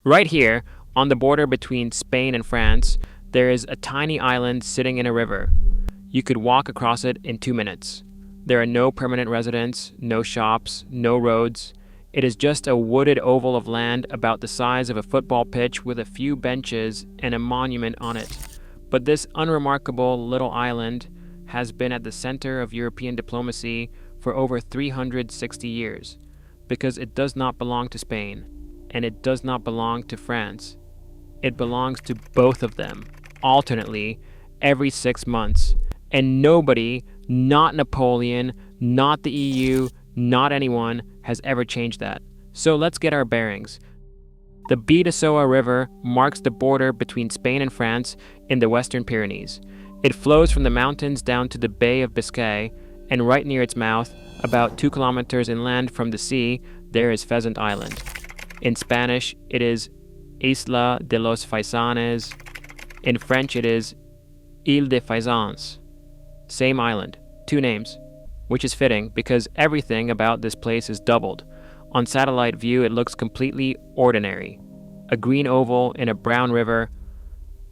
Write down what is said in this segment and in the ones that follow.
Right here, on the border between Spain and France, there is a tiny island sitting in a river. You could walk across it in 2 minutes. There are no permanent residents, no shops, no roads. It is just a wooded oval of land about the size of a football pitch with a few benches and a monument on it. But this unremarkable little island has been at the center of European diplomacy for over 360 years, because it does not belong to Spain, and it does not belong to France. It belongs to both of them, alternately, every 6 months. And nobody, not Napoleon, not the EU, not anyone, has ever changed that. So let's get our bearings. The Bidasoa River marks the border between Spain and France in the Western Pyrenees. It flows from the mountains down to the Bay of Biscay, and right near its mouth, about 2 kilometers inland from the sea, there is Pheasant Island. In Spanish, it is Isla de los Faisanes. In French, it is Île des Faisans. Same island, 2 names, which is fitting because everything about this place is doubled. On satellite view, it looks completely ordinary. A green oval in a brown river,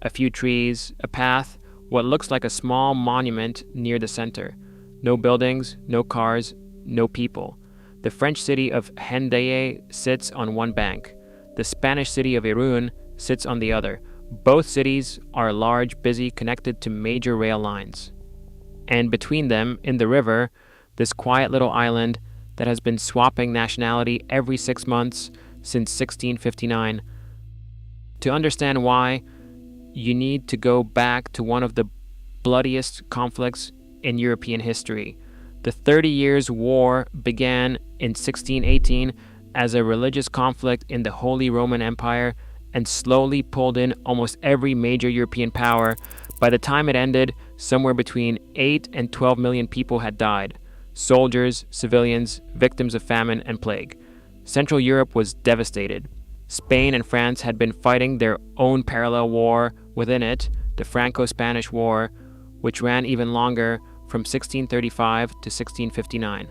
a few trees, a path, what looks like a small monument near the center. No buildings, no cars, no people. The French city of Hendaye sits on one bank. The Spanish city of Irún sits on the other. Both cities are large, busy, connected to major rail lines. And between them, in the river, this quiet little island that has been swapping nationality every 6 months since 1659. To understand why, you need to go back to one of the bloodiest conflicts in European history. The 30 Years' War began in 1618 as a religious conflict in the Holy Roman Empire and slowly pulled in almost every major European power. By the time it ended, somewhere between 8 and 12 million people had died. Soldiers, civilians, victims of famine and plague. Central Europe was devastated. Spain and France had been fighting their own parallel war within it, the Franco-Spanish War, which ran even longer from 1635 to 1659.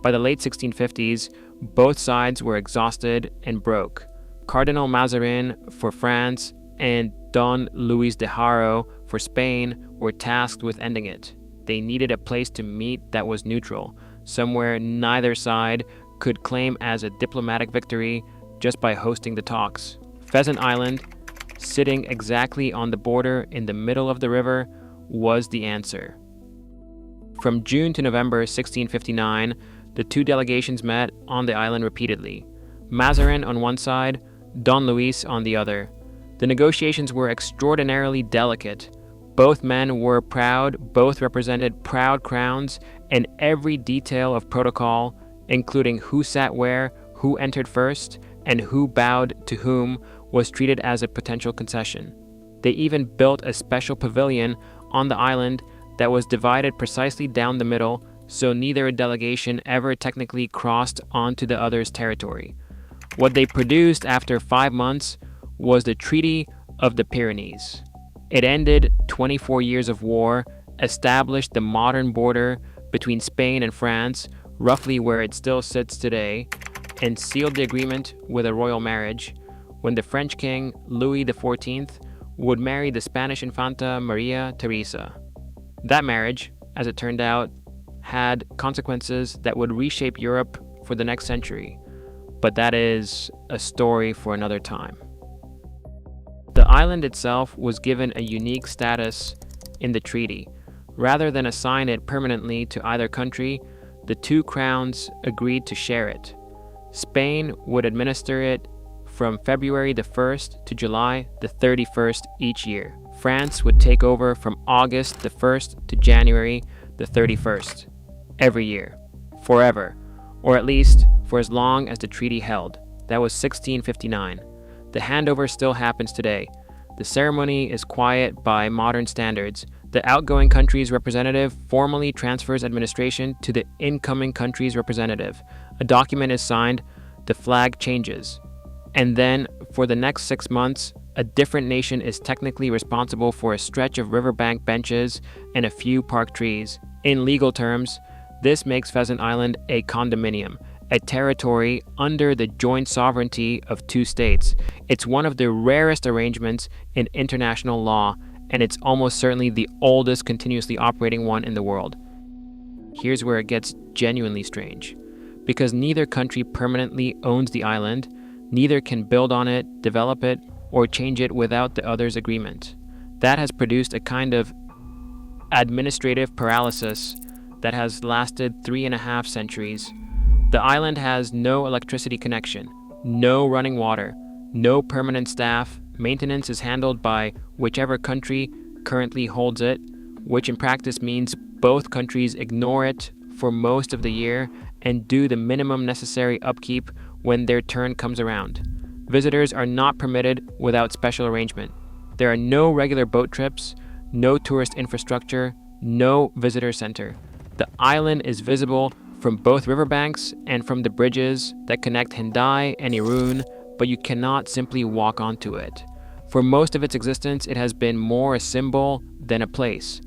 By the late 1650s, both sides were exhausted and broke. Cardinal Mazarin for France and Don Luis de Haro for Spain were tasked with ending it. They needed a place to meet that was neutral, somewhere neither side could claim as a diplomatic victory just by hosting the talks. Pheasant Island, sitting exactly on the border in the middle of the river, was the answer. From June to November 1659, the 2 delegations met on the island repeatedly. Mazarin on one side, Don Luis on the other. The negotiations were extraordinarily delicate. Both men were proud, both represented proud crowns, and every detail of protocol, including who sat where, who entered first, and who bowed to whom, was treated as a potential concession. They even built a special pavilion on the island that was divided precisely down the middle, so neither delegation ever technically crossed onto the other's territory. What they produced after 5 months was the Treaty of the Pyrenees. It ended 24 years of war, established the modern border between Spain and France, roughly where it still sits today, and sealed the agreement with a royal marriage, when the French king Louis XIV would marry the Spanish Infanta Maria Teresa. That marriage, as it turned out, had consequences that would reshape Europe for the next century, but that is a story for another time. The island itself was given a unique status in the treaty. Rather than assign it permanently to either country, the 2 crowns agreed to share it. Spain would administer it from February the 1st to July the 31st each year. France would take over from August the 1st to January the 31st every year, forever, or at least for as long as the treaty held. That was 1659. The handover still happens today. The ceremony is quiet by modern standards. The outgoing country's representative formally transfers administration to the incoming country's representative. A document is signed, the flag changes. And then, for the next 6 months, a different nation is technically responsible for a stretch of riverbank benches and a few park trees. In legal terms, this makes Pheasant Island a condominium, a territory under the joint sovereignty of two states. It's one of the rarest arrangements in international law, and it's almost certainly the oldest continuously operating one in the world. Here's where it gets genuinely strange. Because neither country permanently owns the island, neither can build on it, develop it, or change it without the other's agreement. That has produced a kind of administrative paralysis that has lasted 3.5 centuries. The island has no electricity connection, no running water, no permanent staff. Maintenance is handled by whichever country currently holds it, which in practice means both countries ignore it for most of the year and do the minimum necessary upkeep when their turn comes around. Visitors are not permitted without special arrangement. There are no regular boat trips, no tourist infrastructure, no visitor center. The island is visible from both riverbanks and from the bridges that connect Hendaye and Irun, but you cannot simply walk onto it. For most of its existence, it has been more a symbol than a place.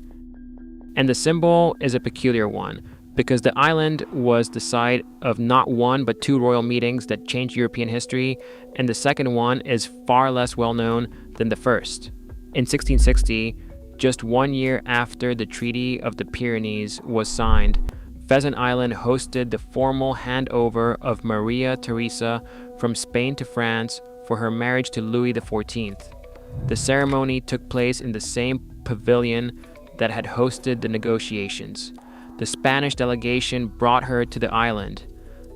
And the symbol is a peculiar one, because the island was the site of not one but two royal meetings that changed European history, and the second one is far less well known than the first. In 1660, just 1 year after the Treaty of the Pyrenees was signed, Pheasant Island hosted the formal handover of Maria Theresa from Spain to France for her marriage to Louis XIV. The ceremony took place in the same pavilion that had hosted the negotiations. The Spanish delegation brought her to the island.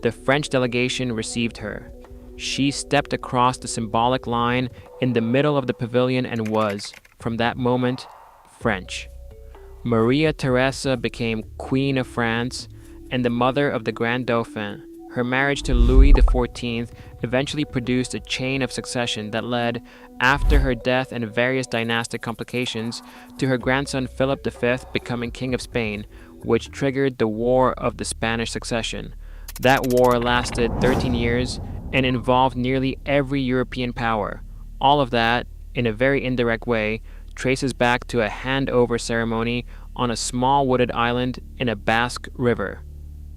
The French delegation received her. She stepped across the symbolic line in the middle of the pavilion and was, from that moment, French. Maria Theresa became Queen of France and the mother of the Grand Dauphin. Her marriage to Louis XIV eventually produced a chain of succession that led, after her death and various dynastic complications, to her grandson Philip V becoming King of Spain, which triggered the War of the Spanish Succession. That war lasted 13 years and involved nearly every European power. All of that, in a very indirect way, traces back to a handover ceremony on a small wooded island in a Basque river.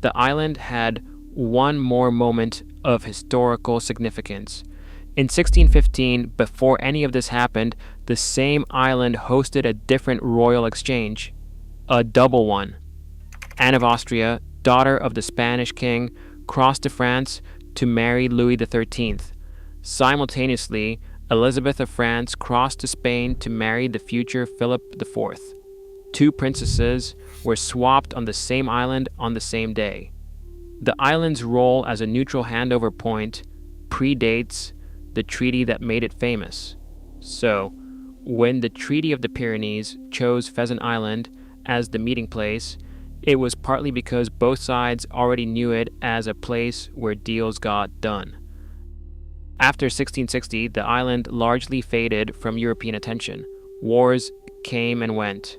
The island had one more moment of historical significance. In 1615, before any of this happened, the same island hosted a different royal exchange, a double one. Anne of Austria, daughter of the Spanish king, crossed to France to marry Louis XIII. Simultaneously, Elizabeth of France crossed to Spain to marry the future Philip IV. Two princesses were swapped on the same island on the same day. The island's role as a neutral handover point predates the treaty that made it famous. So, when the Treaty of the Pyrenees chose Pheasant Island as the meeting place, it was partly because both sides already knew it as a place where deals got done. After 1660, the island largely faded from European attention. Wars came and went.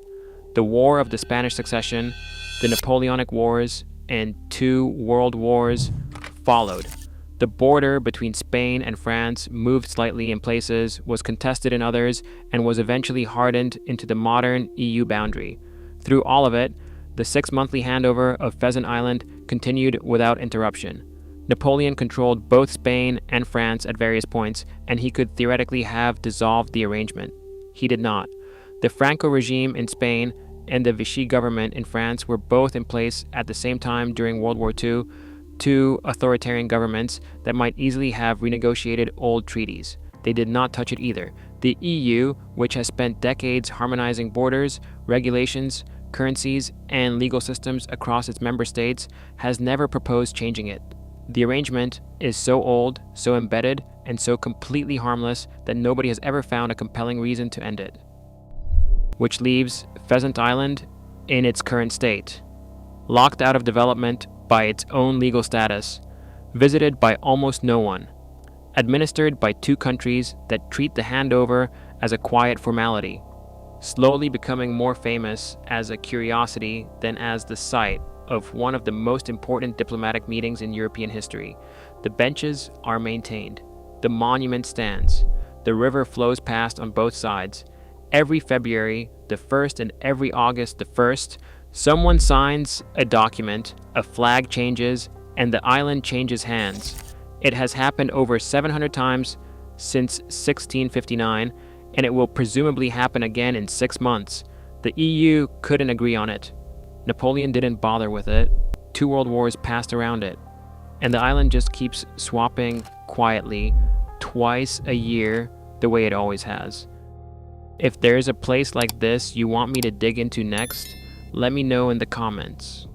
The War of the Spanish Succession, the Napoleonic Wars, and 2 world wars followed. The border between Spain and France moved slightly in places, was contested in others, and was eventually hardened into the modern EU boundary. Through all of it, the 6-monthly handover of Pheasant Island continued without interruption. Napoleon controlled both Spain and France at various points, and he could theoretically have dissolved the arrangement. He did not. The Franco regime in Spain and the Vichy government in France were both in place at the same time during World War II, 2 authoritarian governments that might easily have renegotiated old treaties. They did not touch it either. The EU, which has spent decades harmonizing borders, regulations, currencies, and legal systems across its member states, has never proposed changing it. The arrangement is so old, so embedded, and so completely harmless that nobody has ever found a compelling reason to end it. Which leaves Pheasant Island in its current state, locked out of development by its own legal status, visited by almost no one, administered by 2 countries that treat the handover as a quiet formality, slowly becoming more famous as a curiosity than as the site of one of the most important diplomatic meetings in European history. The benches are maintained. The monument stands. The river flows past on both sides. Every February the 1st and every August the 1st, someone signs a document, a flag changes, and the island changes hands. It has happened over 700 times since 1659, and it will presumably happen again in 6 months. The EU couldn't agree on it. Napoleon didn't bother with it. 2 world wars passed around it. And the island just keeps swapping quietly twice a year the way it always has. If there's a place like this you want me to dig into next, let me know in the comments.